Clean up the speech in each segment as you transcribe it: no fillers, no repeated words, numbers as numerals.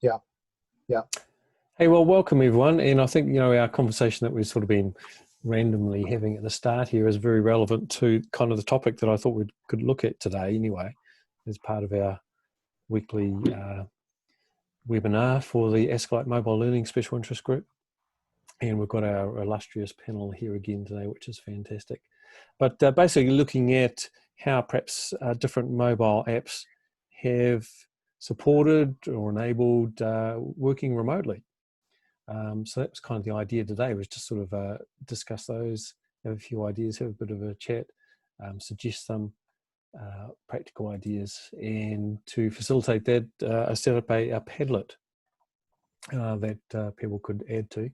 Yeah. Yeah. Hey, well, welcome everyone. And I think, our conversation that we've sort of been randomly having at the start here is very relevant to kind of the topic that I thought we could look at today anyway, as part of our weekly webinar for the Escalate Mobile Learning Special Interest Group. And we've got our illustrious panel here again today, which is fantastic. But basically looking at how perhaps different mobile apps have supported or enabled working remotely. So that was kind of the idea today, was just sort of discuss those, have a few ideas, have a bit of a chat, suggest some practical ideas, and to facilitate that, I set up a Padlet that people could add to.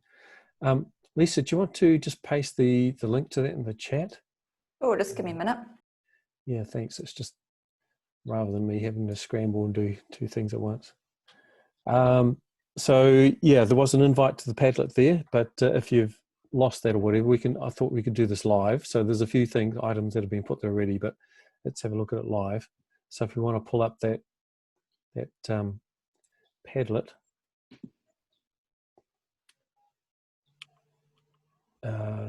Lisa, do you want to just paste the link to that in the chat? Oh, just give me a minute. Yeah, thanks. It's just rather than me having to scramble and do two things at once. So yeah, there was an invite to the Padlet there, but if you've lost that or whatever, I thought we could do this live. So there's a few items that have been put there already, but let's have a look at it live. So if you want to pull up that Padlet.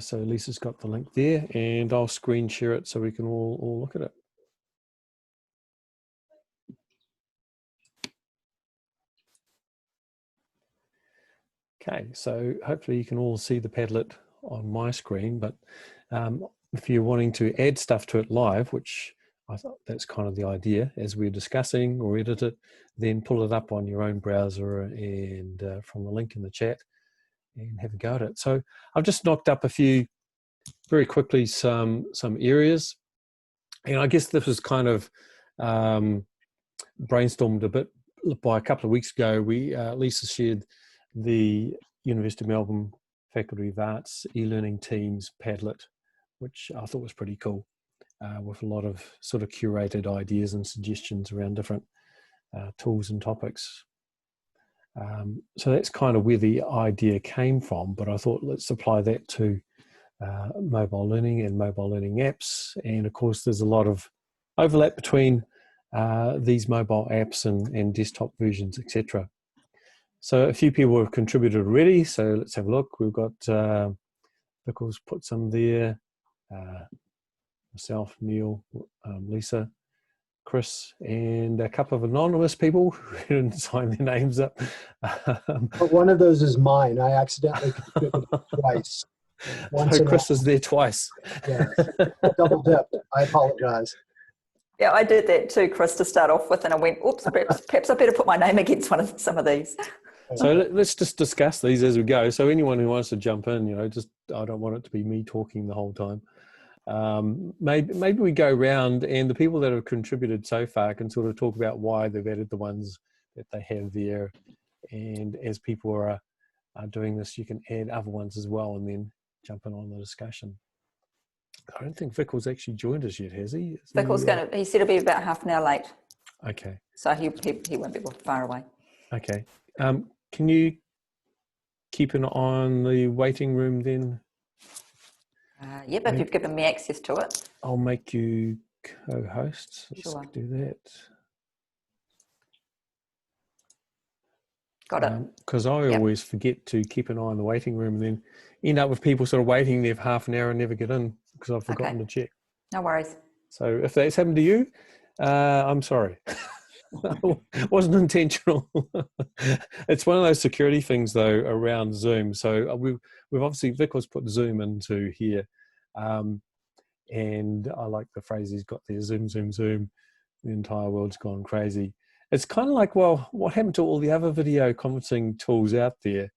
So Lisa's got the link there, and I'll screen share it so we can all look at it. Okay, so hopefully you can all see the Padlet on my screen, but if you're wanting to add stuff to it live, which I thought that's kind of the idea as we're discussing, or edit it, then pull it up on your own browser and from the link in the chat and have a go at it. So I've just knocked up a few, very quickly, some areas. And I guess this was kind of brainstormed a bit by a couple of weeks ago. Lisa shared the University of Melbourne Faculty of Arts e-learning teams Padlet, which I thought was pretty cool, with a lot of sort of curated ideas and suggestions around different tools and topics. So that's kind of where the idea came from, but I thought let's apply that to mobile learning and mobile learning apps. And of course, there's a lot of overlap between these mobile apps and desktop versions, etc. So a few people have contributed already, so let's have a look. We've got Vickles put some there, myself, Neil, Lisa, Chris, and a couple of anonymous people who didn't sign their names up. But one of those is mine. I accidentally contributed twice. So Chris is there twice. Yeah, double dipped. I apologize. Yeah, I did that too, Chris, to start off with, and I went, oops, perhaps I better put my name against some of these. So let's just discuss these as we go. So anyone who wants to jump in, I don't want it to be me talking the whole time. Maybe we go round, and the people that have contributed so far can sort of talk about why they've added the ones that they have there. And as people are doing this, you can add other ones as well, and then jump in on the discussion. I don't think Vickles actually joined us yet, has he? Vickles he said he'll be about half an hour late. Okay. So he won't be far away. Okay. Can you keep an eye on the waiting room then? Yep, if you've given me access to it. I'll make you co-host. Let's do that. Got it. Because I always forget to keep an eye on the waiting room and then end up with people sort of waiting there for half an hour and never get in because I've forgotten to check. No worries. So if that's happened to you, I'm sorry. It wasn't intentional. It's one of those security things though around Zoom. So we've obviously, Vickles put Zoom into here, and I like the phrase he's got there: Zoom, Zoom, Zoom. The entire world's gone crazy. It's kind of like, well, what happened to all the other video conferencing tools out there?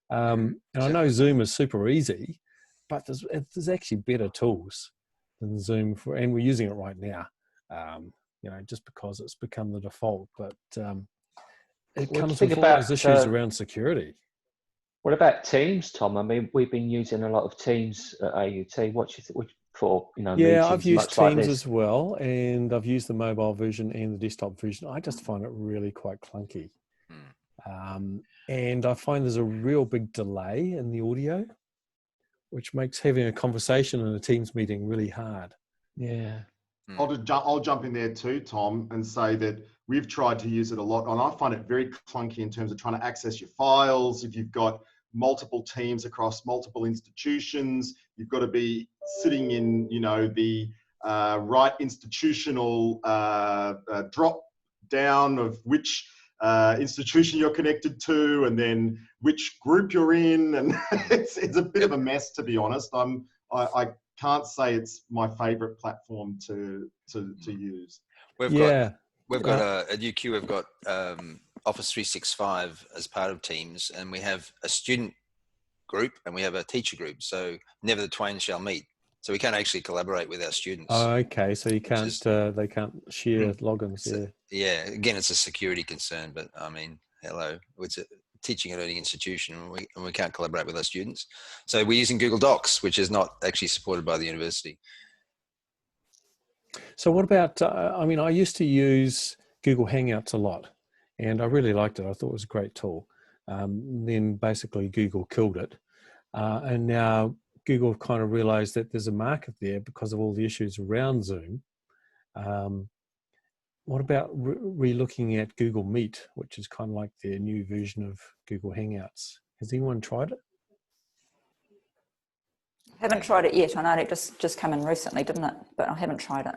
And I know Zoom is super easy, but there's actually better tools than Zoom and we're using it right now. Just because it's become the default, but it comes with all those issues around security. What about Teams, Tom? I mean, we've been using a lot of Teams at AUT. What do you think for, Yeah, I've used Teams as well, and I've used the mobile version and the desktop version. I just find it really quite clunky. And I find there's a real big delay in the audio, which makes having a conversation in a Teams meeting really hard. Yeah. I'll jump in there too, Tom, and say that we've tried to use it a lot, and I find it very clunky in terms of trying to access your files. If you've got multiple teams across multiple institutions, you've got to be sitting in, you know, the right institutional drop down of which institution you're connected to, and then which group you're in, and it's a bit of a mess, to be honest. I can't say it's my favorite platform to use. We've got at UQ, we've got Office 365 as part of Teams, and we have a student group and we have a teacher group. So never the twain shall meet. So we can't actually collaborate with our students. Oh, okay. So you can't, they can't share logins. So, yeah. Again, it's a security concern, but I mean, hello, it's a teaching and learning institution, and we can't collaborate with our students. So we're using Google Docs, which is not actually supported by the university. So what about, I mean, I used to use Google Hangouts a lot, and I really liked it. I thought it was a great tool. Then basically Google killed it. And now Google have kind of realized that there's a market there because of all the issues around Zoom. What about re-looking at Google Meet, which is kind of like their new version of Google Hangouts? Has anyone tried it? Haven't tried it yet. I know it just came in recently, didn't it? But I haven't tried it.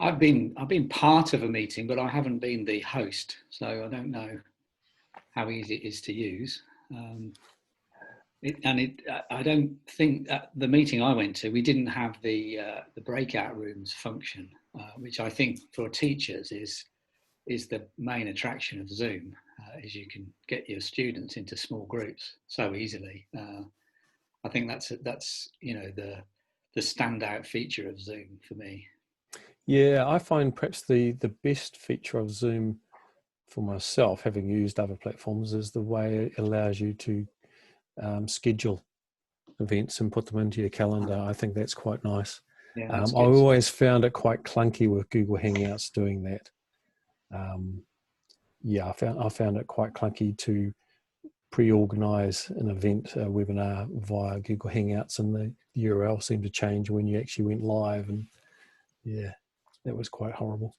I've been part of a meeting, but I haven't been the host, so I don't know how easy it is to use. I don't think at the meeting I went to, we didn't have the breakout rooms function, which I think for teachers is the main attraction of Zoom, is you can get your students into small groups so easily. I think that's you know, the standout feature of Zoom for me. Yeah, I find perhaps the best feature of Zoom for myself, having used other platforms, is the way it allows you to schedule events and put them into your calendar. I think that's quite nice. Yeah, I always found it quite clunky with Google Hangouts doing that. I found it quite clunky to pre-organize an event, a webinar via Google Hangouts, and the URL seemed to change when you actually went live, and yeah, that was quite horrible.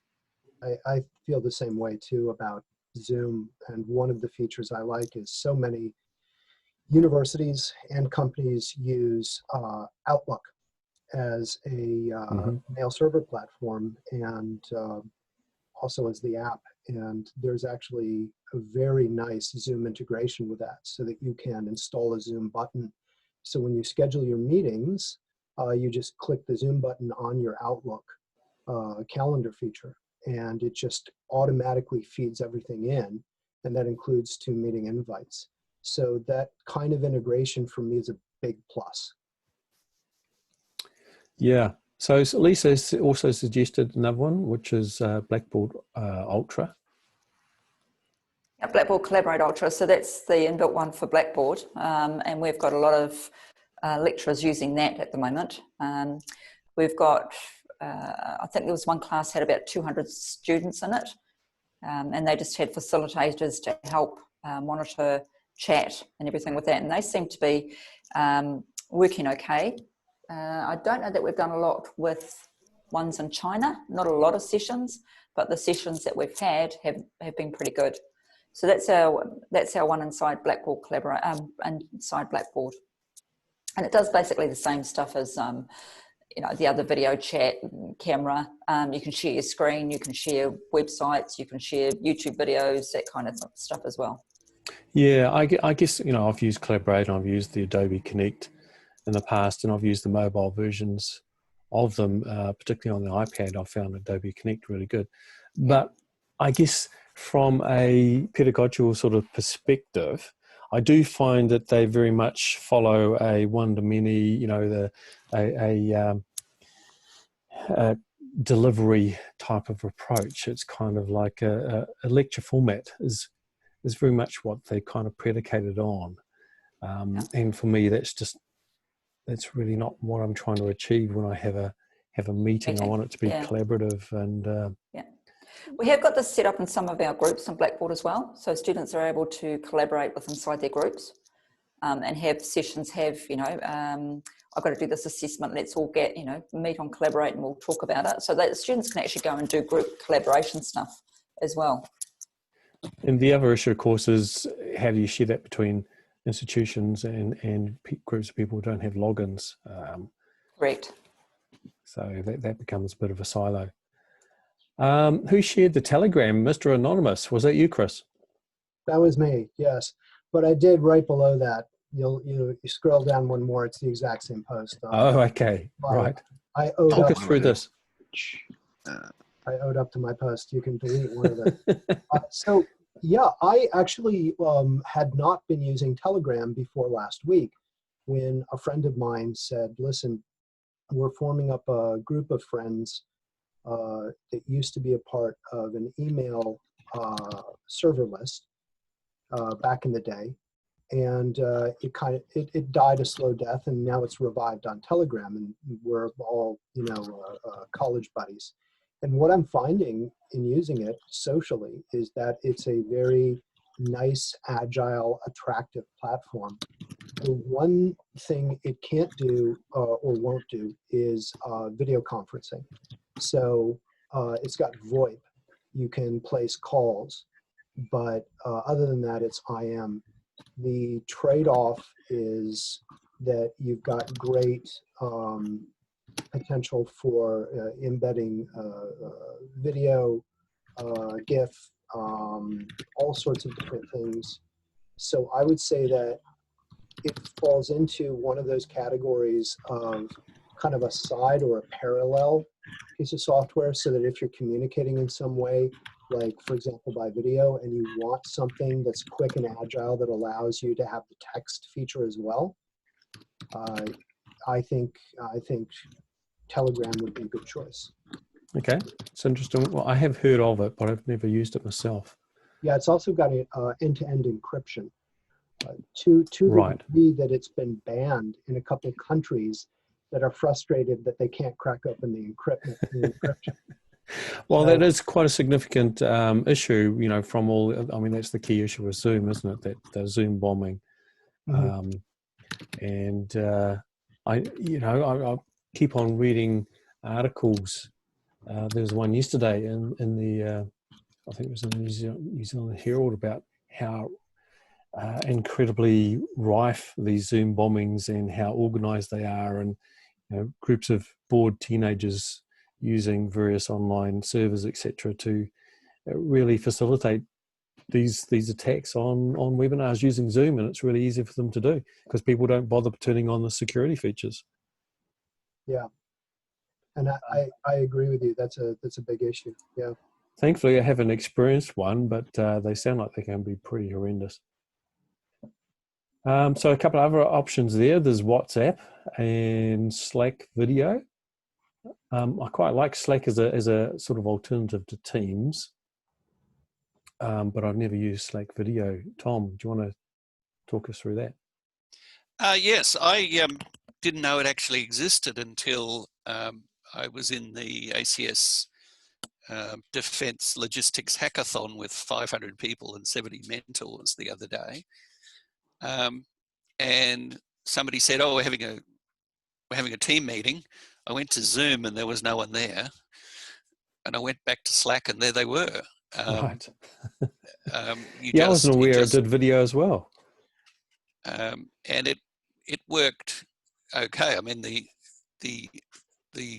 I feel the same way too about Zoom, and one of the features I like is so many universities and companies use Outlook as a mail server platform, and also as the app. And there's actually a very nice Zoom integration with that, so that you can install a Zoom button. So when you schedule your meetings, you just click the Zoom button on your Outlook calendar feature, and it just automatically feeds everything in, and that includes 2 meeting invites. So that kind of integration for me is a big plus. Yeah. So Lisa has also suggested another one, which is Blackboard Ultra. Yeah, Blackboard Collaborate Ultra. So that's the inbuilt one for Blackboard. And we've got a lot of lecturers using that at the moment. We've got, I think there was one class had about 200 students in it. And they just had facilitators to help monitor chat and everything with that. And they seem to be working okay. I don't know that we've done a lot with ones in China, not a lot of sessions, but the sessions that we've had have been pretty good. So that's our one inside Blackboard Collaborate, inside Blackboard. And it does basically the same stuff as you know, the other video chat, camera. You can share your screen, you can share websites, you can share YouTube videos, that kind of stuff as well. Yeah, I guess, you know, I've used Collaborate, and I've used the Adobe Connect in the past, and I've used the mobile versions of them, particularly on the iPad. I found Adobe Connect really good. But I guess from a pedagogical sort of perspective, I do find that they very much follow a one-to-many, you know, a delivery type of approach. It's kind of like a lecture format is very much what they kind of predicated on. And for me, that's really not what I'm trying to achieve when I have a meeting. I want it to be collaborative and we have got this set up in some of our groups on Blackboard as well. So students are able to collaborate with inside their groups and have sessions, you know, I've got to do this assessment, let's all get, you know, meet on Collaborate and we'll talk about it. So that students can actually go and do group collaboration stuff as well. And the other issue, of course, is how do you share that between institutions and groups of people who don't have logins? Correct. So that becomes a bit of a silo. Who shared the Telegram, Mr. Anonymous? Was that you, Chris? That was me, yes. But I did right below that. You scroll down one more, it's the exact same post. Oh, okay, right. I owed Talk up, us through this. I owed up to my post. You can delete one of them. So yeah, I actually had not been using Telegram before last week when a friend of mine said, listen, we're forming up a group of friends that used to be a part of an email server list back in the day. And it died a slow death, and now it's revived on Telegram, and we're all, college buddies. And what I'm finding in using it socially is that it's a very nice, agile, attractive platform. The one thing it can't do or won't do is video conferencing. So it's got VoIP. You can place calls, but other than that, it's IM. The trade-off is that you've got great potential for embedding video, GIF, all sorts of different things. So I would say that it falls into one of those categories of kind of a side or a parallel piece of software, so that if you're communicating in some way, like for example by video, and you want something that's quick and agile that allows you to have the text feature as well, I think Telegram would be a good choice. Okay, it's interesting. Well, I have heard of it, but I've never used it myself. Yeah, it's also got an end-to-end encryption. To Right. the degree that it's been banned in a couple of countries that are frustrated that they can't crack open the encryption. Well, So, that is quite a significant issue, from all, I mean, that's the key issue with Zoom, isn't it? That the Zoom bombing. Mhm. I keep on reading articles. There's one yesterday in the, I think it was in the New Zealand Herald, about how incredibly rife these Zoom bombings and how organized they are, and groups of bored teenagers using various online servers, etc., to really facilitate these attacks on webinars using Zoom. And it's really easy for them to do because people don't bother turning on the security features. yeah, and I agree with you. That's a big issue. Yeah. Thankfully, I haven't experienced one, but they sound like they can be pretty horrendous. So a couple of other options there. There's WhatsApp and Slack video. I quite like Slack as a sort of alternative to Teams, but I've never used Slack video. Tom, do you want to talk us through that? Yes, I didn't know it actually existed until I was in the ACS Defense Logistics Hackathon with 500 people and 70 mentors the other day. And somebody said, "Oh, we're having a team meeting." I went to Zoom and there was no one there, and I went back to Slack and there they were. Right. I wasn't aware it did video as well. And it worked okay. I mean, the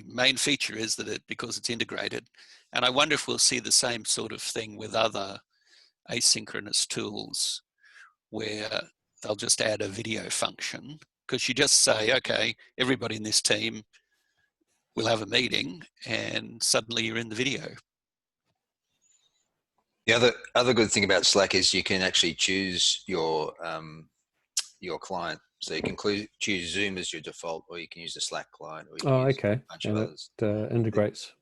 main feature is that because it's integrated, and I wonder if we'll see the same sort of thing with other asynchronous tools, where they'll just add a video function, because you just say, okay, everybody in this team will have a meeting, and suddenly you're in the video. The other good thing about Slack is you can actually choose your client. So you can choose Zoom as your default, or you can use the Slack client. Or you can use okay. A bunch of others. It integrates.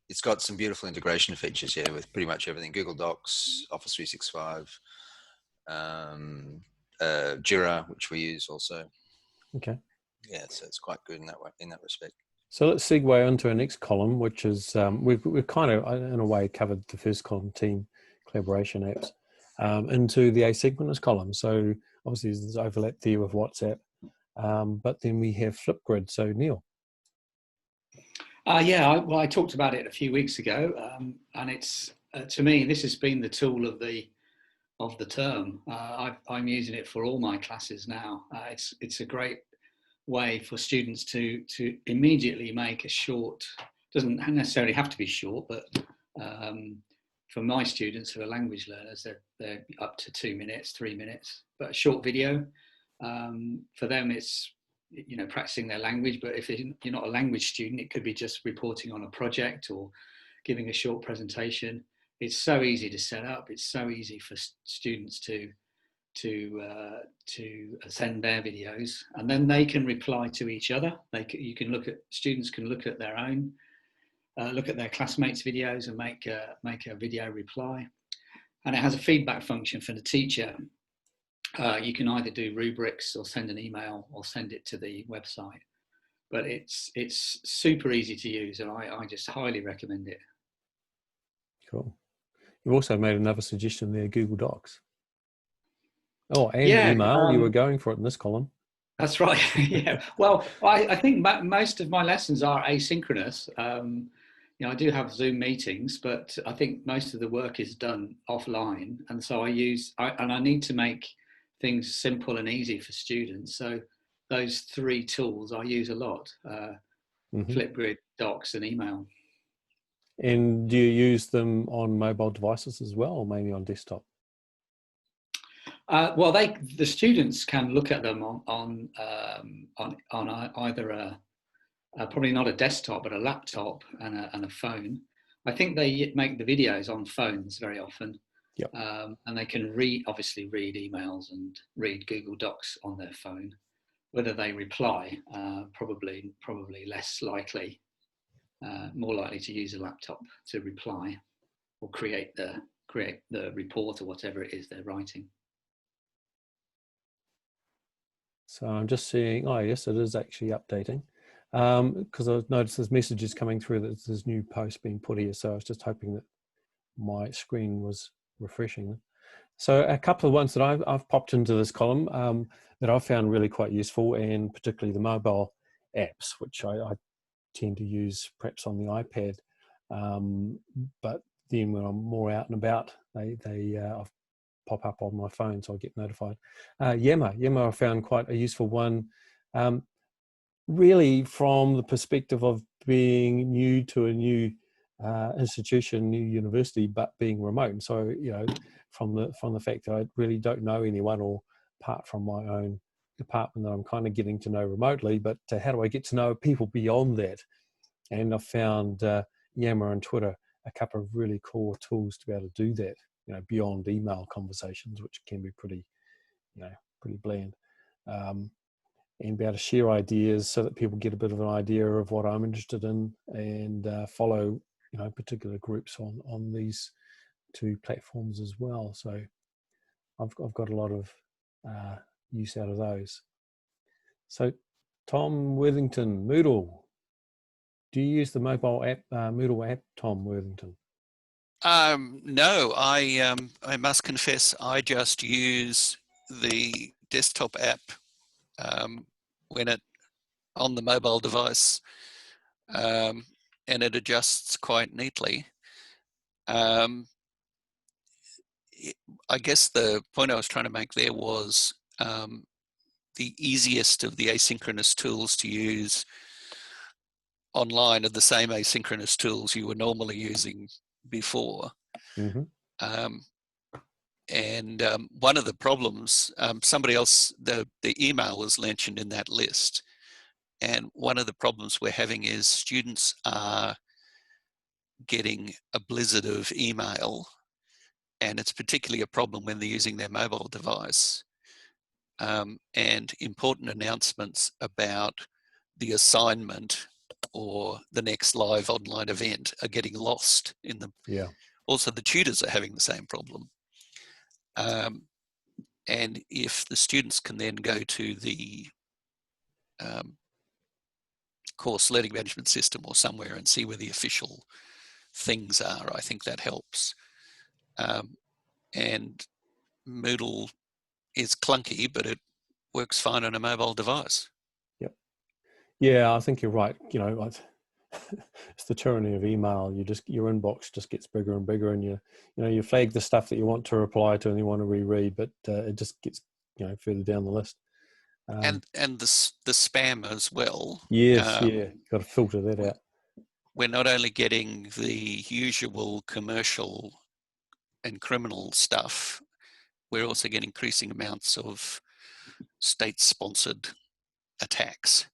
It's got some beautiful integration features, with pretty much everything: Google Docs, Office 365, Jira, which we use also. Okay. Yeah, so it's quite good in that respect. So let's segue into our next column, which is we've kind of, in a way, covered the first column, team collaboration apps, into the asynchronous column. So obviously there's overlap there with WhatsApp, but then we have Flipgrid. So Neil. I talked about it a few weeks ago, and it's to me, this has been the tool of the term. I'm using it for all my classes now. It's a great way for students to immediately make a short, doesn't necessarily have to be short, but for my students who are language learners, they're up to 2 minutes, 3 minutes, but a short video, for them it's, you know, practicing their language. But if you're not a language student, it could be just reporting on a project or giving a short presentation. It's so easy to set up. It's so easy for students to send their videos, and then they can reply to each other. Students can look at their own, look at their classmates' videos and make a video reply. And it has a feedback function for the teacher. You can either do rubrics or send an email or send it to the website. But it's super easy to use, and I just highly recommend it. Cool. You've also made another suggestion there, Google Docs. Oh, and Yeah, email. You were going for it in this column. That's right. Yeah. Well, I think most of my lessons are asynchronous. You know, I do have Zoom meetings, but I think most of the work is done offline, and so I need to make things simple and easy for students. So those 3 tools I use a lot: Flipgrid, Docs, and email. And do you use them on mobile devices as well, or mainly on desktop? Well, the students can look at them on either probably not a desktop, but a laptop and a phone. I think they make the videos on phones very often. Yep. And they can obviously read emails and read Google Docs on their phone. Whether they reply, probably less likely. More likely to use a laptop to reply or create the report or whatever it is they're writing. So I'm just seeing, oh yes, it is actually updating. Because I've noticed there's messages coming through that there's new posts being put here. So I was just hoping that my screen was refreshing. So a couple of ones that I've popped into this column that I've found really quite useful, and particularly the mobile apps, which I tend to use perhaps on the iPad. But then when I'm more out and about, they pop up on my phone, so I get notified. Yammer I found quite a useful one, really from the perspective of being new to a new institution, new university, but being remote. And so, you know, from the fact that I really don't know anyone, or apart from my own department that I'm kind of getting to know remotely, but how do I get to know people beyond that? And I found Yammer and Twitter a couple of really core tools to be able to do that, you know, beyond email conversations, which can be pretty, you know, pretty bland, and be able to share ideas so that people get a bit of an idea of what I'm interested in, and follow, you know, particular groups on these 2 platforms as well. So I've got a lot of use out of those. So Tom Worthington, Moodle. Do you use the mobile app, Moodle app, Tom Worthington? No, I must confess, I just use the desktop app when it on the mobile device, and it adjusts quite neatly. I guess the point I was trying to make there was the easiest of the asynchronous tools to use online are the same asynchronous tools you were normally using before. Mm-hmm. And one of the problems, somebody else, the email was mentioned in that list. And one of the problems we're having is students are getting a blizzard of email, and it's particularly a problem when they're using their mobile device. And important announcements about the assignment or the next live online event are getting lost in them. Yeah. Also, the tutors are having the same problem. And if the students can then go to the course learning management system or somewhere and see where the official things are, I think that helps. And Moodle is clunky, but it works fine on a mobile device. Yep. Yeah, I think you're right. You know, it's the tyranny of email. Your inbox just gets bigger and bigger, and you flag the stuff that you want to reply to and you want to reread, but it just gets further down the list. And the spam as well. Yes, yeah, got to filter that out. We're not only getting the usual commercial and criminal stuff, we're also getting increasing amounts of state-sponsored attacks,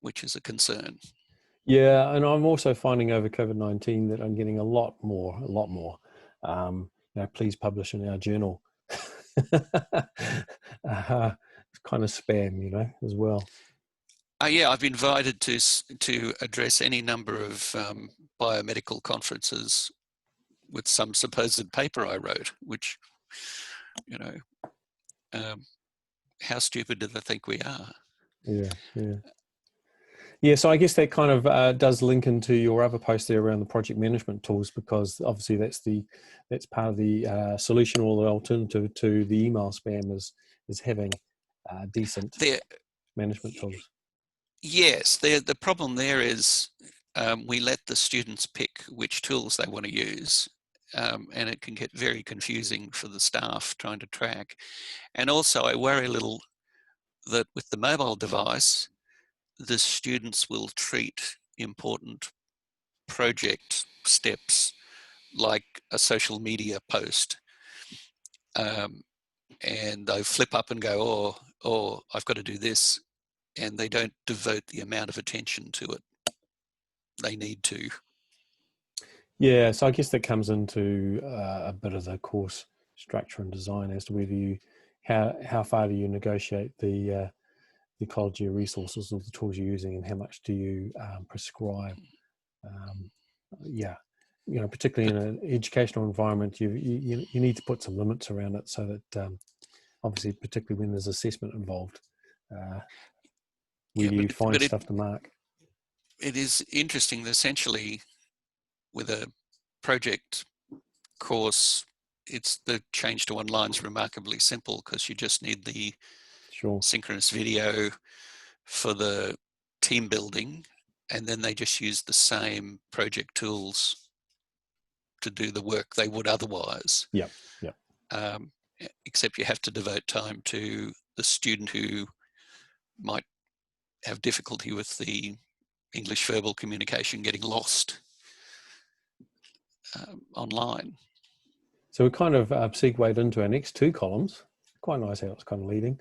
which is a concern. Yeah, and I'm also finding over COVID-19 that I'm getting a lot more. Please publish in our journal. It's kind of spam, as well. Yeah, I've been invited to address any number of biomedical conferences with some supposed paper I wrote, which, how stupid do they think we are? Yeah, so I guess that kind of does link into your other post there around the project management tools, because obviously that's part of the solution or the alternative to the email spam is having decent management tools. Yes, the problem there is we let the students pick which tools they want to use, and it can get very confusing for the staff trying to track. And also I worry a little that with the mobile device, the students will treat important project steps like a social media post, and they flip up and go, oh, I've got to do this, and they don't devote the amount of attention to it they need to. Yeah, so I guess that comes into a bit of the course structure and design as to whether how far do you negotiate the ecology of resources of the tools you're using, and how much do you prescribe. Particularly in an educational environment, you need to put some limits around it, so that obviously, particularly when there's assessment involved, you find stuff to mark. It is interesting that essentially with a project course, the change to online is remarkably simple, because you just need the synchronous video for the team building, and then they just use the same project tools to do the work they would otherwise. Yep. Except you have to devote time to the student who might have difficulty with the English verbal communication, getting lost online. So we kind of segued into our next two columns. Quite nice how it's kind of leading.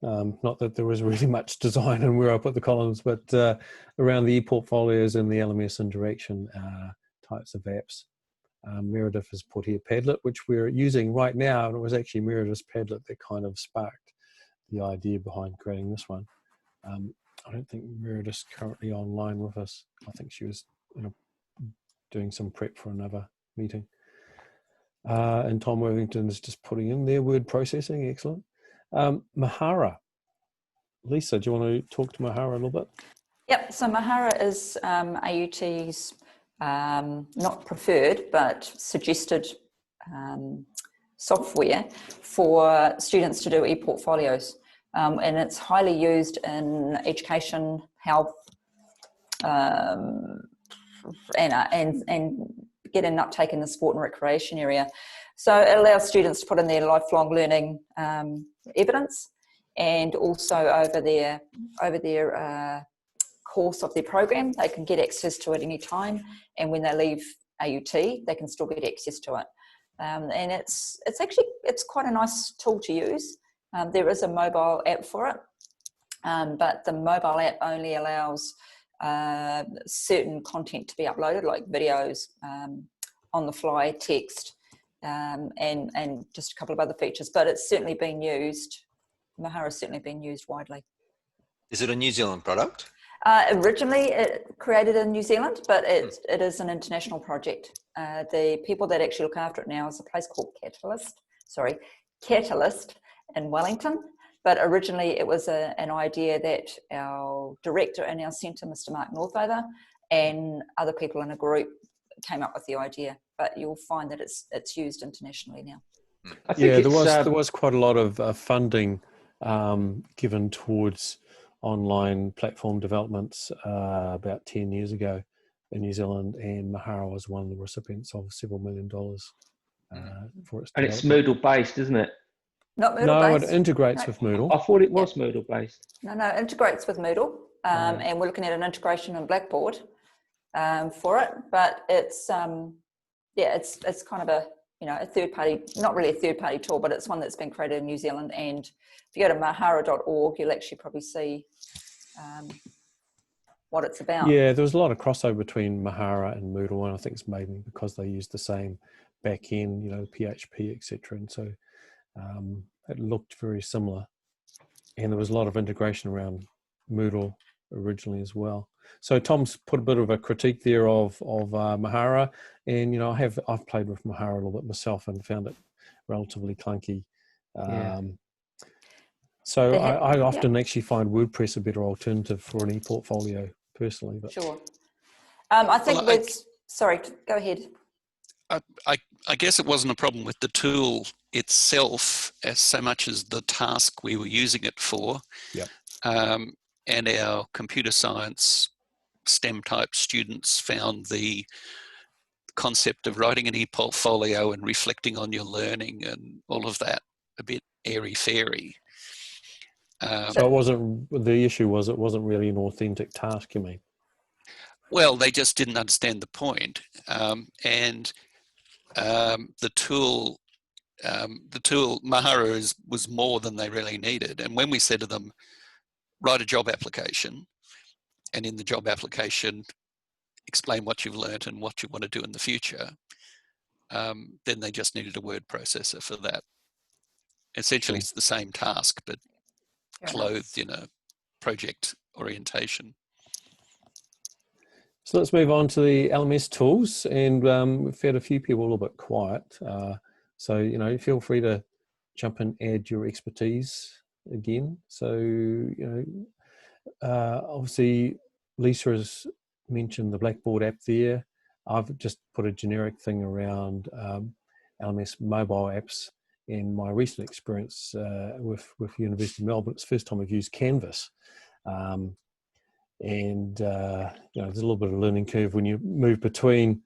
Not that there was really much design in where I put the columns, but around the e-portfolios and the LMS interaction types of apps. Meredith has put here Padlet, which we're using right now, and it was actually Meredith's Padlet that kind of sparked the idea behind creating this one. I don't think Meredith's currently online with us. I think she was doing some prep for another meeting. And Tom Worthington is just putting in their word processing. Excellent. Mahara. Lisa, do you want to talk to Mahara a little bit? Yep, so Mahara is AUT's not preferred but suggested software for students to do e-portfolios, and it's highly used in education, health, and get an uptake in the sport and recreation area. So it allows students to put in their lifelong learning evidence, and also over their course of their program, they can get access to it any time, and when they leave AUT, they can still get access to it. And it's quite a nice tool to use. There is a mobile app for it, but the mobile app only allows certain content to be uploaded, like videos, on the fly text, and just a couple of other features. But it's certainly been used. Mahara's certainly been used widely. Is it a New Zealand product? Originally it created in New Zealand, but it is an international project. The people that actually look after it now is a place called Catalyst in Wellington. But originally it was an idea that our director in our centre, Mr. Mark Northover, and other people in a group came up with the idea. But you'll find that it's used internationally now. Yeah, there was quite a lot of funding given towards online platform developments about 10 years ago in New Zealand, and Mahara was one of the recipients of several $1 million for its And it's development. Moodle based, isn't it? Not Moodle No, it based. integrates No. with Moodle. I thought it was Moodle based. No, it integrates with Moodle, and we're looking at an integration in Blackboard for it. But it's it's kind of a a third party, not really a third party tool, but it's one that's been created in New Zealand. And if you go to mahara.org, you'll actually probably see what it's about. Yeah, there was a lot of crossover between Mahara and Moodle, and I think it's mainly because they use the same back end, PHP, etc. And so it looked very similar. And there was a lot of integration around Moodle originally as well. So Tom's put a bit of a critique there of Mahara, and I've played with Mahara a little bit myself and found it relatively clunky. So I often actually find WordPress a better alternative for an e-portfolio personally. But. Sure. I think sorry, go ahead. I guess it wasn't a problem with the tool itself as so much as the task we were using it for. Yep. And our computer science STEM type students found the concept of writing an e-portfolio and reflecting on your learning and all of that a bit airy-fairy. So it wasn't, the issue was it wasn't really an authentic task, you mean? Well, they just didn't understand the point. And the tool Mahara was more than they really needed. And when we said to them, write a job application, and in the job application, explain what you've learned and what you want to do in the future, then they just needed a word processor for that. Essentially, it's the same task, but clothed in a project orientation. So let's move on to the LMS tools, and we've had a few people a little bit quiet. So, feel free to jump and add your expertise again. So, obviously Lisa has mentioned the Blackboard app there. I've just put a generic thing around LMS mobile apps. In my recent experience with University of Melbourne, it's the first time I've used Canvas. And there's a little bit of a learning curve when you move between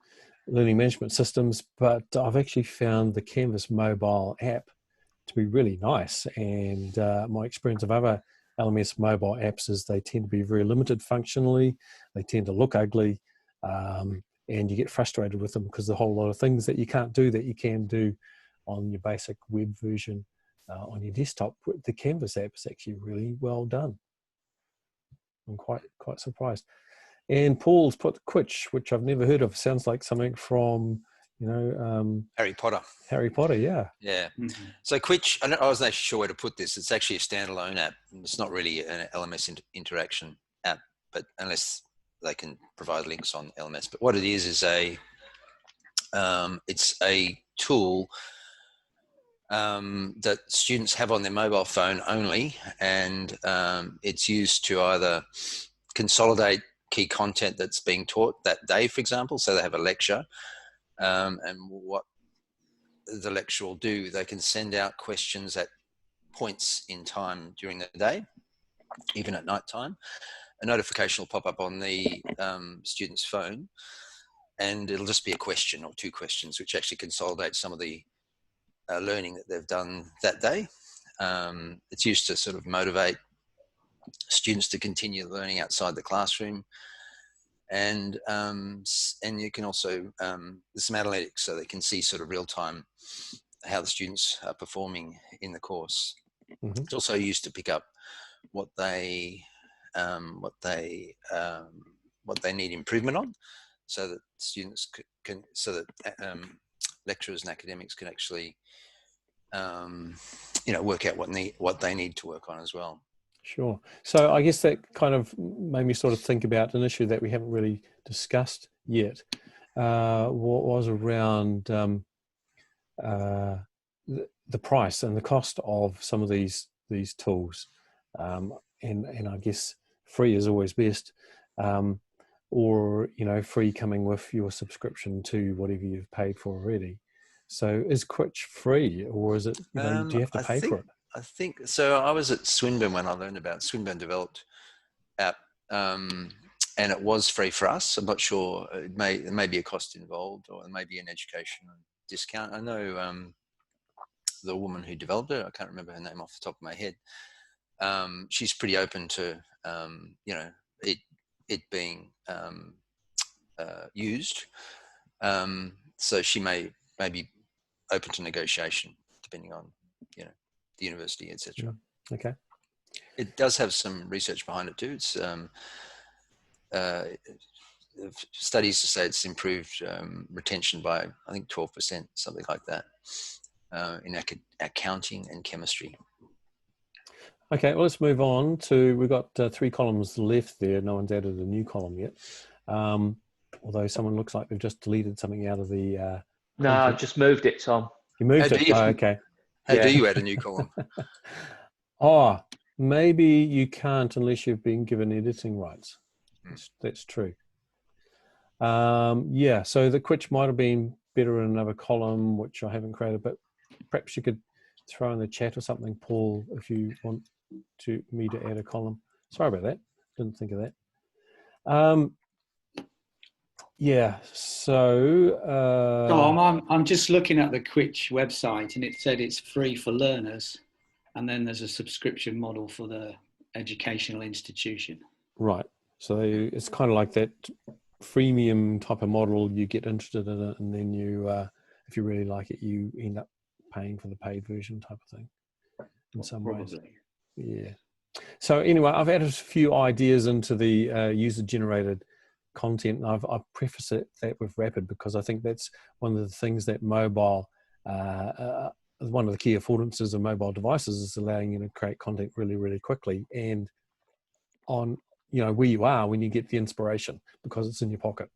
learning management systems, but I've actually found the Canvas mobile app to be really nice. And my experience of other LMS mobile apps is they tend to be very limited functionally. They tend to look ugly, and you get frustrated with them because there's a whole lot of things that you can't do that you can do on your basic web version on your desktop. The Canvas app is actually really well done. I'm quite surprised. And Paul's put Quitch, which I've never heard of. Sounds like something from, Harry Potter. Harry Potter, yeah. Yeah. Mm-hmm. So Quitch, I wasn't actually sure where to put this. It's actually a standalone app. It's not really an LMS interaction app, but unless they can provide links on LMS. But what it is it's a tool that students have on their mobile phone only, and it's used to either consolidate key content that's being taught that day, for example. So they have a lecture, and what the lecture will do, they can send out questions at points in time during the day, even at night time. A notification will pop up on the student's phone, and it'll just be a question or two questions, which actually consolidate some of the learning that they've done that day. It's used to sort of motivate students to continue learning outside the classroom, and you can also there's some analytics, so they can see sort of real time how the students are performing in the course. Mm-hmm. It's also used to pick up what they need improvement on, so that students can lecturers and academics can actually work out what they need to work on as well. Sure. So I guess that kind of made me sort of think about an issue that we haven't really discussed yet. What was around the price and the cost of some of these tools, and I guess free is always best, or free coming with your subscription to whatever you've paid for already. So is Quitch free, or is it? Do you have to pay for it? I think so. I was at Swinburne when I learned about it. Swinburne developed app, and it was free for us. I'm not sure. There may be a cost involved, or there may be an education discount. I know the woman who developed it. I can't remember her name off the top of my head. She's pretty open to it being used. So she may be open to negotiation, depending on the university, etc. Okay. It does have some research behind it too. It's studies to say it's improved retention by, I think, 12%, something like that, in accounting and chemistry. Okay, well, let's move on to, we've got 3 columns left there. No one's added a new column yet. Although someone looks like they've just deleted something out of the... No, I just moved it, Tom. You moved it? Okay. How do you add a new column? Oh, maybe you can't unless you've been given editing rights. That's true. Yeah, so the which might have been better in another column, which I haven't created, but perhaps you could throw in the chat or something, Paul, if you want me to add a column. Sorry about that. Didn't think of that. Yeah, so... Tom, I'm just looking at the Quitch website, and it said it's free for learners, and then there's a subscription model for the educational institution. Right. So it's kind of like that freemium type of model. You get interested in it, and then you, if you really like it, you end up paying for the paid version type of thing in some ways. Yeah. So anyway, I've added a few ideas into the user-generated content. I've prefaced that with Rapid because I think that's one of the things that mobile, one of the key affordances of mobile devices is allowing you to create content really, really quickly and on, where you are when you get the inspiration because it's in your pocket.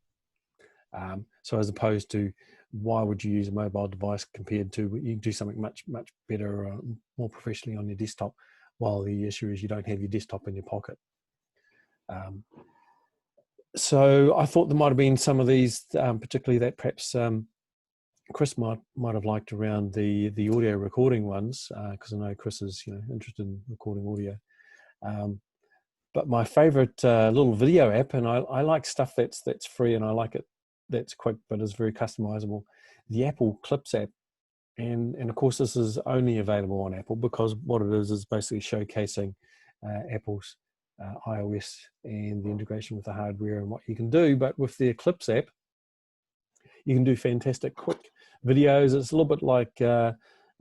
So as opposed to why would you use a mobile device compared to you can do something much, much better, more professionally on your desktop, while the issue is you don't have your desktop in your pocket. So I thought there might have been some of these, particularly that perhaps Chris might have liked around the audio recording ones, because I know Chris is interested in recording audio. But my favorite little video app, and I like stuff that's free, and I like it that's quick but is very customizable. The Apple Clips app, and of course this is only available on Apple because what it is basically showcasing Apple's iOS and the integration with the hardware and what you can do. But with the Eclipse app, you can do fantastic quick videos. It's a little bit like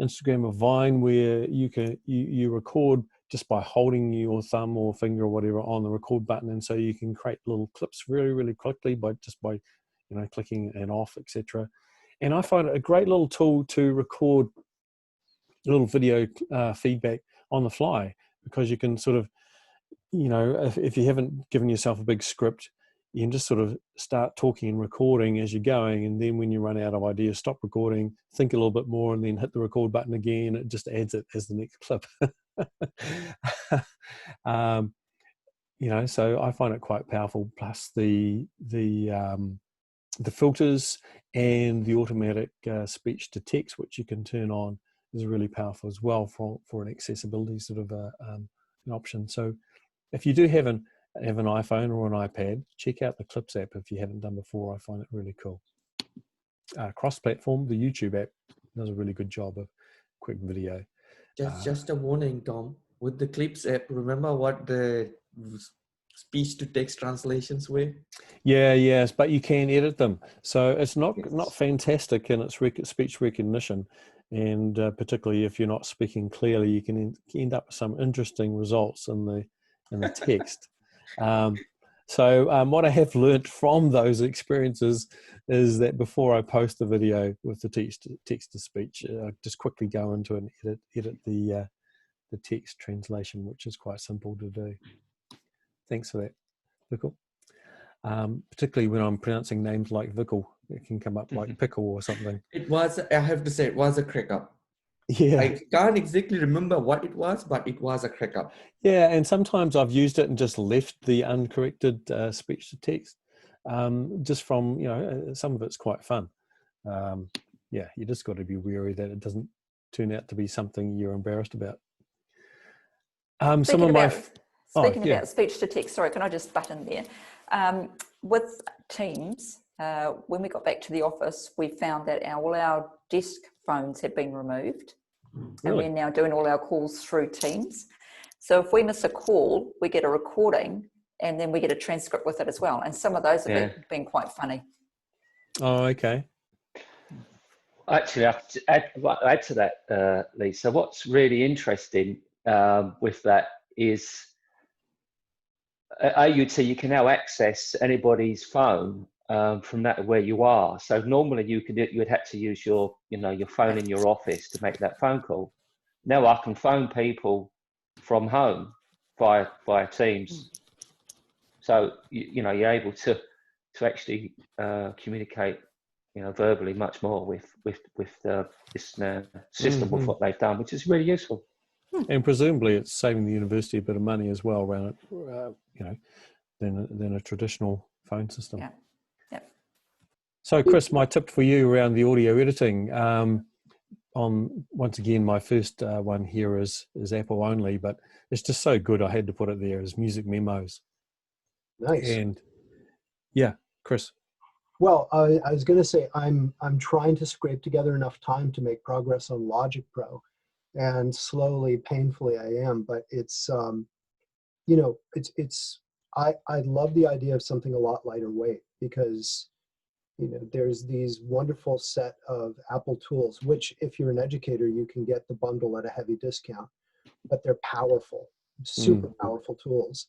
Instagram or Vine, where you record just by holding your thumb or finger or whatever on the record button, and so you can create little clips really, really quickly by clicking it off, etc. And I find it a great little tool to record little video feedback on the fly, because you can sort of, if you haven't given yourself a big script, you can just sort of start talking and recording as you're going, and then when you run out of ideas, stop recording, think a little bit more, and then hit the record button again. It just adds it as the next clip. So I find it quite powerful. Plus the filters and the automatic speech to text, which you can turn on, is really powerful as well for an accessibility sort of an option. So if you do have an iPhone or an iPad, check out the Clips app if you haven't done before. I find it really cool. Cross-platform, the YouTube app does a really good job of quick video. Just a warning, Tom. With the Clips app, remember what the speech-to-text translations were? Yes, but you can edit them. So it's not fantastic in its speech recognition, and particularly if you're not speaking clearly, you can end up with some interesting results in the text. So what I have learned from those experiences is that before I post the video with the text-to-speech, I just quickly go into and edit the text translation, which is quite simple to do. Thanks for that, Vikal. Particularly when I'm pronouncing names like Vikal, it can come up like pickle or something. I have to say, it was a crack up. Yeah. I can't exactly remember what it was, but it was a crack up. Yeah, and sometimes I've used it and just left the uncorrected speech to text, just from, some of it's quite fun. Yeah, you just got to be wary that it doesn't turn out to be something you're embarrassed about. Speaking yeah. about speech to text, sorry, can I just butt in there? With Teams, when we got back to the office, we found that all our desk phones had been removed. Really? And we're now doing all our calls through Teams. So if we miss a call, we get a recording and then we get a transcript with it as well. And some of those have been quite funny. Oh, okay. Actually, I have to add to that, Lisa. What's really interesting with that is at AUT, you can now access anybody's phone from that where you are. So normally you'd have to use your phone in your office to make that phone call. Now I can phone people from home via Teams. So you're able to actually communicate verbally much more with this system with what they've done, which is really useful. And presumably it's saving the university a bit of money as well around it, than a traditional phone system. Yeah. Yeah. So Chris, my tip for you around the audio editing, once again, my first one here is Apple only, but it's just so good I had to put it there, is Music Memos. Nice. And yeah, Chris. Well, I was going to say I'm trying to scrape together enough time to make progress on Logic Pro, and slowly, painfully, I am. But it's I love the idea of something a lot lighter weight, because there's these wonderful set of Apple tools, which if you're an educator, you can get the bundle at a heavy discount, but they're powerful, super powerful tools.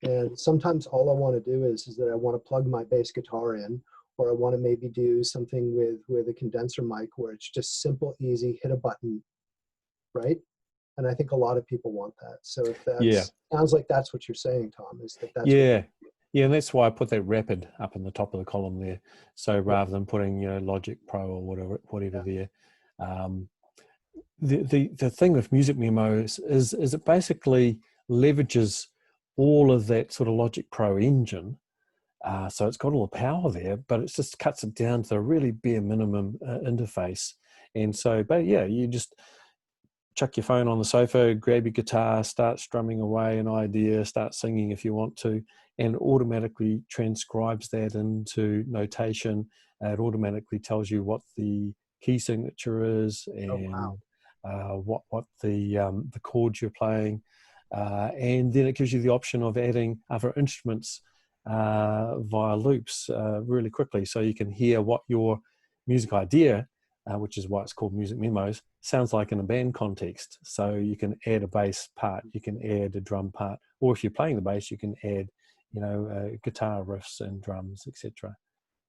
And sometimes all I want to do is that I want to plug my bass guitar in, or I want to maybe do something with a condenser mic where it's just simple, easy, hit a button, right? And I think a lot of people want that. So if that sounds like that's what you're saying, Tom, is that's yeah, and that's why I put that rapid up in the top of the column there. So rather than putting Logic Pro or whatever there, the thing with Music Memos is it basically leverages all of that sort of Logic Pro engine. So it's got all the power there, but it just cuts it down to a really bare minimum interface. And so, but yeah, you just chuck your phone on the sofa, grab your guitar, start strumming away an idea, start singing if you want to, and automatically transcribes that into notation. It automatically tells you what the key signature is and what the chords you're playing. And then it gives you the option of adding other instruments via loops really quickly, so you can hear what your music idea, which is why it's called Music Memos, sounds like in a band context. So you can add a bass part, you can add a drum part, or if you're playing the bass, you can add guitar riffs and drums, etc.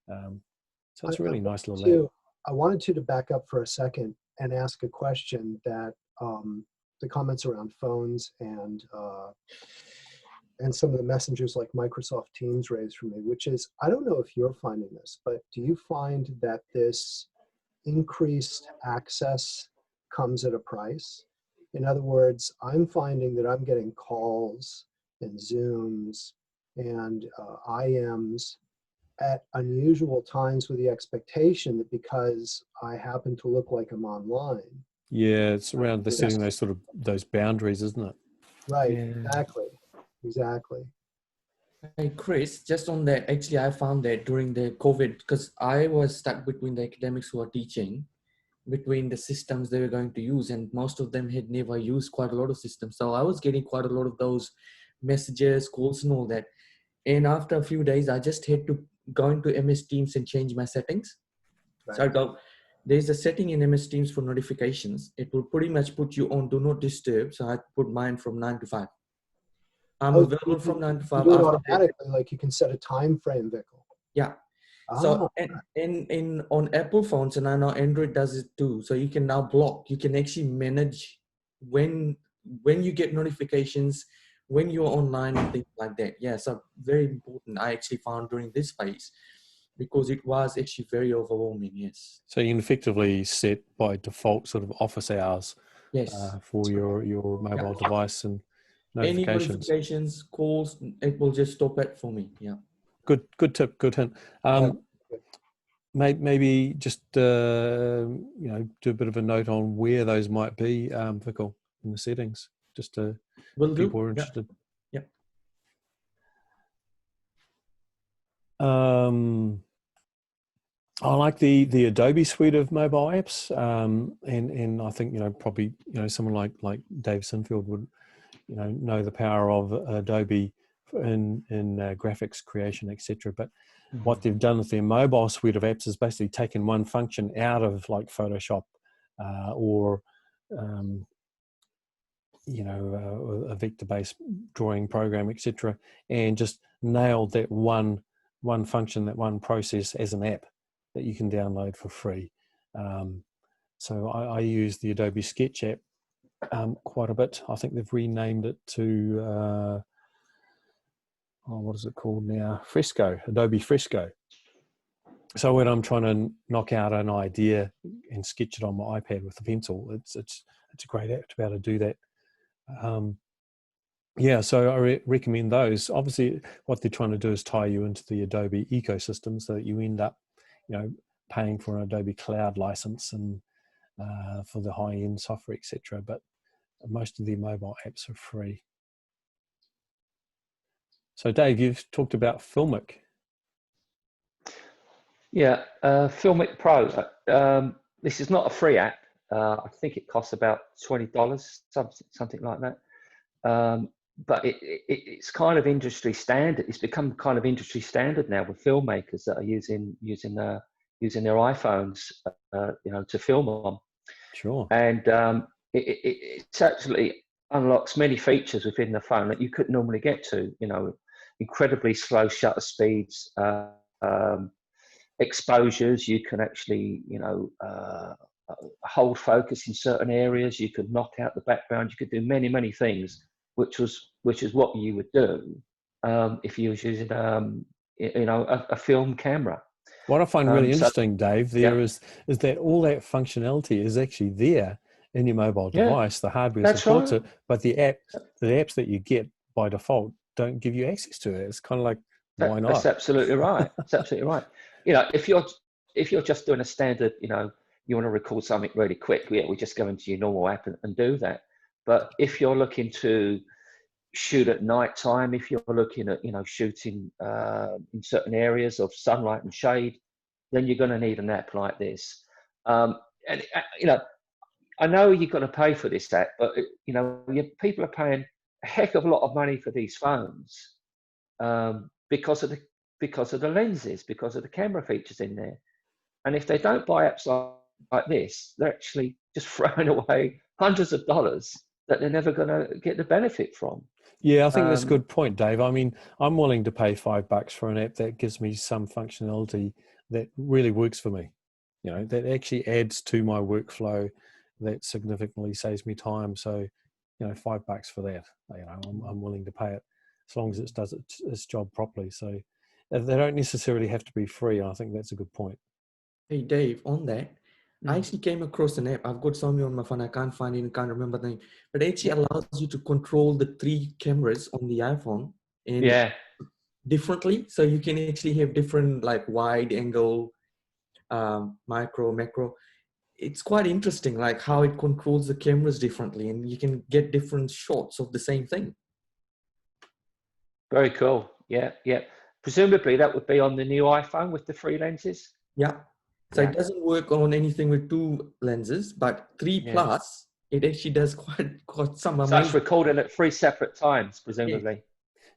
So it's a really nice little app. I wanted to back up for a second and ask a question that the comments around phones and some of the messengers like Microsoft Teams raised for me, which is, I don't know if you're finding this, but do you find that this increased access comes at a price? In other words, I'm finding that I'm getting calls and Zooms and IMs at unusual times with the expectation that because I happen to look like I'm online. Yeah, it's around the setting those boundaries, isn't it? Right, Yeah. Exactly. Hey, Chris, just on that, actually, I found that during the COVID, because I was stuck between the academics who are teaching, between the systems they were going to use, and most of them had never used quite a lot of systems. So I was getting quite a lot of those messages, calls and all that. And after a few days, I just had to go into MS Teams and change my settings. Right. So there's a setting in MS Teams for notifications. It will pretty much put you on Do Not Disturb. So I put mine from 9 to 5. I'm available from 9 to 5. You do it automatically, like you can set a time frame, Vikal. Yeah. So in on Apple phones, and I know Android does it too. So you can now block. You can actually manage when you get notifications, when you're online and things like that. Yeah. So very important. I actually found during this phase, because it was actually very overwhelming. Yes. So you can effectively set by default sort of office hours. Yes. For your mobile device and notifications. Any notifications, calls, it will just stop it for me. Yeah. Good tip, good hint. Maybe just do a bit of a note on where those might be, Vikal, in the settings, just to people who are interested. Yeah. I like the Adobe suite of mobile apps, and I think probably someone like Dave Sinfield would know the power of Adobe in graphics creation, etc. But what they've done with their mobile suite of apps is basically taken one function out of like Photoshop or a vector-based drawing program, etc., and just nailed that one function, that one process as an app that you can download for free. So I use the Adobe Sketch app quite a bit. I think they've renamed it to what is it called now? Fresco, Adobe Fresco. So when I'm trying to knock out an idea and sketch it on my iPad with a pencil, it's a great app to be able to do that. Yeah, so I recommend those. Obviously, what they're trying to do is tie you into the Adobe ecosystem so that you end up, paying for an Adobe Cloud license and for the high-end software, etc. But most of the mobile apps are free. So, Dave, you've talked about Filmic. Yeah, Filmic Pro. This is not a free app. I think it costs about $20, something like that. But it's kind of industry standard. It's become kind of industry standard now with filmmakers that are using their iPhones, to film on. Sure. And it actually unlocks many features within the phone that you couldn't normally get to. Incredibly slow shutter speeds, exposures. You can actually, hold focus in certain areas. You could knock out the background. You could do many things, which is what you would do if you was using a film camera. What I find really interesting, Dave, is that all that functionality is actually there in your mobile device. The hardware supports it, but the apps that you get by default don't give you access to it. It's kind of like, why not? That's absolutely right. That's absolutely right. If you're just doing a standard, you want to record something really quick, we just go into your normal app and do that. But if you're looking to shoot at night time, if you're looking at shooting in certain areas of sunlight and shade, then you're going to need an app like this. And I know you're going to pay for this app, but people are paying a heck of a lot of money for these phones because of the lenses, because of the camera features in there. And if they don't buy apps like this, they're actually just throwing away hundreds of dollars that they're never going to get the benefit from. Yeah, I think that's a good point, Dave. I mean, I'm willing to pay $5 for an app that gives me some functionality that really works for me. That actually adds to my workflow, that significantly saves me time. So, $5 for that, I'm willing to pay it as long as it does its job properly. So they don't necessarily have to be free. And I think that's a good point. Hey, Dave, on that, I actually came across an app. I've got some on my phone. I can't find it, can't remember the name, but it actually allows you to control the 3 cameras on the iPhone differently. So you can actually have different, like, wide angle, micro, macro. It's quite interesting, like how it controls the cameras differently, and you can get different shots of the same thing. Very cool. Yeah. Presumably that would be on the new iPhone with the 3 lenses. Yeah. So it doesn't work on anything with 2 lenses, but 3 plus, it actually does quite some amazing. So it's recording at 3 separate times, presumably. Yeah.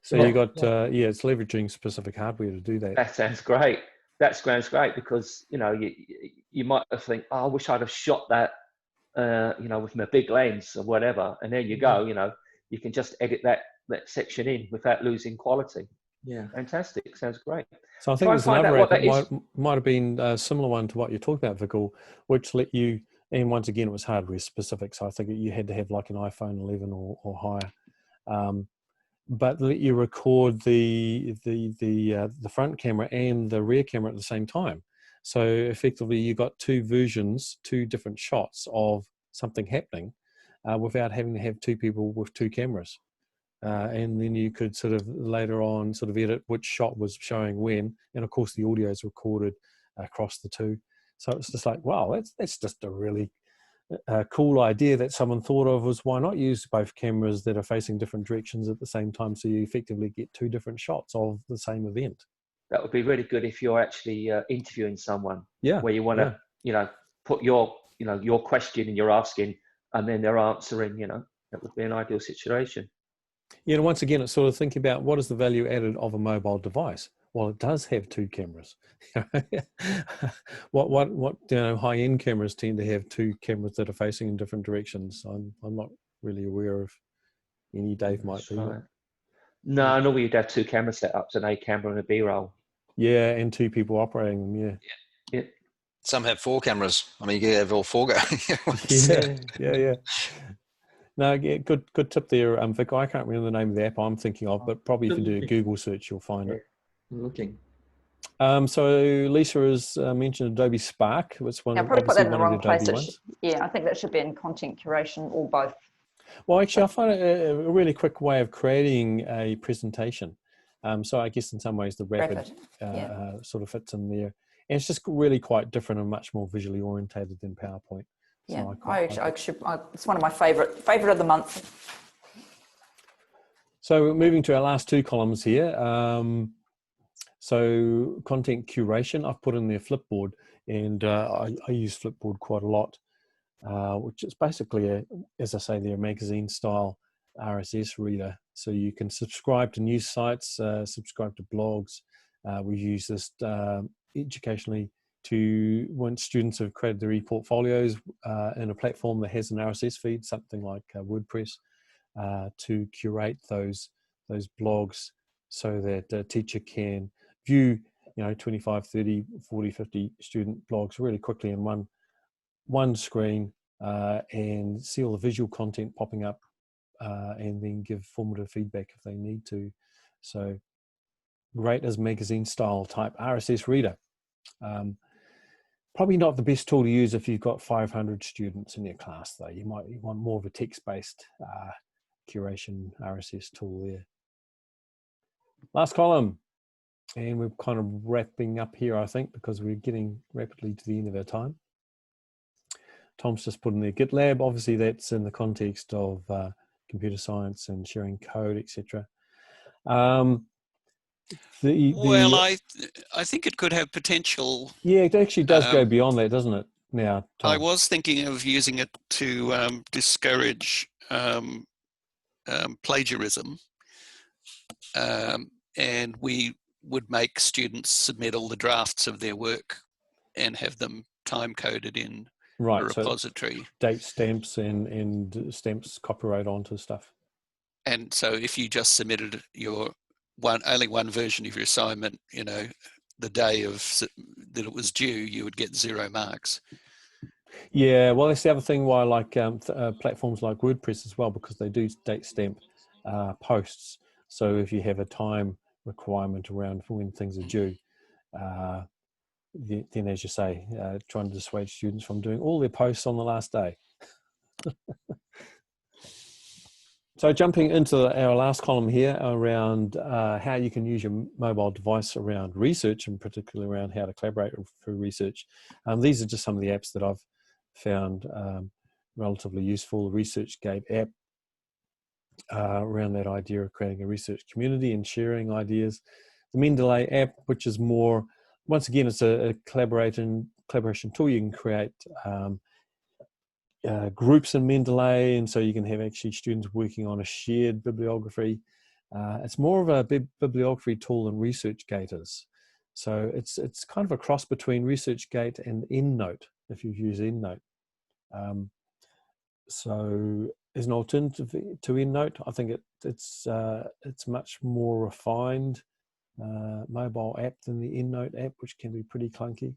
So you got, it's leveraging specific hardware to do that. That sounds great. That sounds great because, you might have think, I wish I'd have shot that, with my big lens or whatever. And there you go, you can just edit that section in without losing quality. Yeah. Fantastic. Sounds great. So I think there's another app that might have been a similar one to what you're talking about, Vikul, which let you, and once again, it was hardware specific. So I think you had to have like an iPhone 11 or higher, but let you record the front camera and the rear camera at the same time. So effectively, you got 2 versions, 2 different shots of something happening, without having to have 2 people with 2 cameras. And then you could sort of later on sort of edit which shot was showing when, and of course the audio is recorded across the 2. So it's just like, wow, that's just a really cool idea that someone thought of, was why not use both cameras that are facing different directions at the same time, so you effectively get 2 different shots of the same event. That would be really good if you're actually interviewing someone, Yeah. where you want to, put your, your question and you're asking, and then they're answering. That would be an ideal situation. Yeah, and once again, it's sort of thinking about what is the value added of a mobile device. Well, it does have 2 cameras. What high-end cameras tend to have 2 cameras that are facing in different directions. I'm not really aware of any. Dave might be. Right. No, normally you'd have 2 camera setups, an A camera and a B roll. Yeah, and 2 people operating them. Yeah. Yeah. Some have 4 cameras. I mean, you can have all 4 going. Yeah. No, yeah, good tip there, Vic. I can't remember the name of the app I'm thinking of, but probably if you do a Google search, you'll find it. I'm looking. So Lisa has mentioned Adobe Spark. It's one, I'll probably put that in the one of wrong place. ones. I think that should be in content curation or both. Well, actually, I find it a really quick way of creating a presentation. So I guess in some ways the Rapid sort of fits in there. And it's just really quite different and much more visually orientated than PowerPoint. Yeah, so it's one of my favorite of the month. So moving to our last 2 columns here. So content curation, I've put in there Flipboard, and I use Flipboard quite a lot, which is basically, as I say, they're a magazine style RSS reader. So you can subscribe to news sites, subscribe to blogs. We use this educationally once students have created their e-portfolios in a platform that has an RSS feed, something like WordPress, to curate those blogs so that a teacher can view 25, 30, 40, 50 student blogs really quickly in one screen, and see all the visual content popping up, and then give formative feedback if they need to. So great as magazine style type RSS reader. Probably not the best tool to use if you've got 500 students in your class, though. You want more of a text-based curation RSS tool there. Last column, and we're kind of wrapping up here, I think, because we're getting rapidly to the end of our time. Tom's just put in there GitLab. Obviously, that's in the context of computer science and sharing code, etc. Well, I think it could have potential. Yeah, it actually does go beyond that, doesn't it? Now, Tom. I was thinking of using it to discourage plagiarism, and we would make students submit all the drafts of their work and have them time coded in a repository. So date stamps and stamps copyright onto stuff. And so if you just submitted your only one version of your assignment, the day that it was due, you would get 0 marks. Yeah, well, that's the other thing why I like platforms like WordPress as well, because they do date stamp posts. So if you have a time requirement around when things are due, then as you say, trying to dissuade students from doing all their posts on the last day. So jumping into our last column here around how you can use your mobile device around research, and particularly around how to collaborate for research. These are just some of the apps that I've found relatively useful. The ResearchGate app, around that idea of creating a research community and sharing ideas. The Mendeley app, which is more, once again, it's a collaboration tool. You can create groups in Mendeley, and so you can have actually students working on a shared bibliography. It's more of a bibliography tool than ResearchGate is. So it's kind of a cross between ResearchGate and EndNote, if you use EndNote. So as an alternative to EndNote, I think it's much more refined mobile app than the EndNote app, which can be pretty clunky.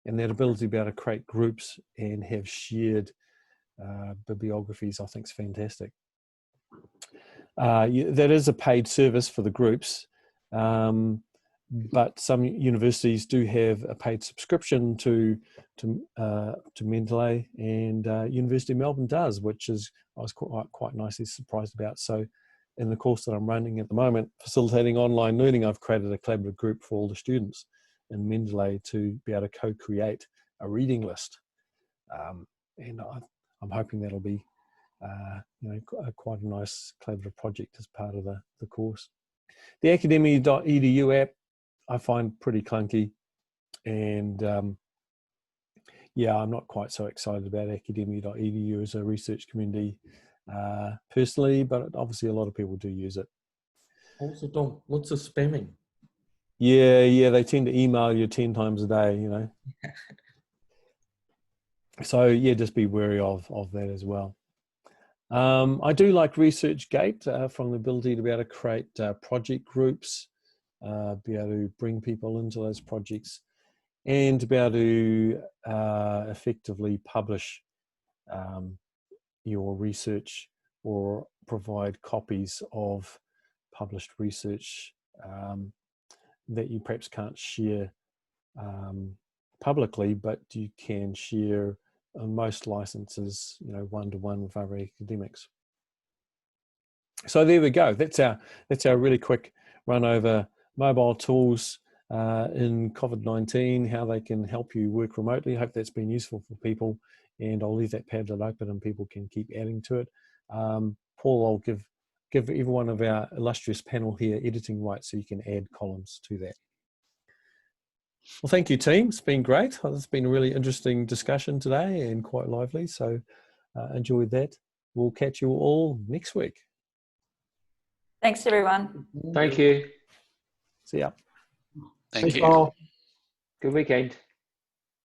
And that ability to be able to create groups and have shared bibliographies, I think, is fantastic. That is a paid service for the groups, but some universities do have a paid subscription to Mendeley, and University of Melbourne does, which is I was quite nicely surprised about. So in the course that I'm running at the moment, facilitating online learning, I've created a collaborative group for all the students in Mendeley to be able to co-create a reading list, and I'm hoping that'll be quite a nice collaborative project as part of the course. The academia.edu app I find pretty clunky, and yeah, I'm not quite so excited about academia.edu as a research community personally, but obviously a lot of people do use it. Also, Tom, what's the spamming? Yeah, they tend to email you 10 times a day, you know. So yeah, just be wary of that as well. I do like ResearchGate from the ability to be able to create project groups, be able to bring people into those projects, and to be able to effectively publish your research or provide copies of published research that you perhaps can't share publicly, but you can share on most licenses, you know, one-to-one with other academics. So there we go. That's our really quick run over mobile tools in COVID-19, how they can help you work remotely. I hope that's been useful for people, and I'll leave that Padlet open and people can keep adding to it. Paul, I'll give every one of our illustrious panel here editing rights so you can add columns to that. Well, thank you, team. It's been great. It's been a really interesting discussion today and quite lively, so enjoyed that. We'll catch you all next week. Thanks, everyone. Thank you. See ya. Thank you. Paul. Good weekend.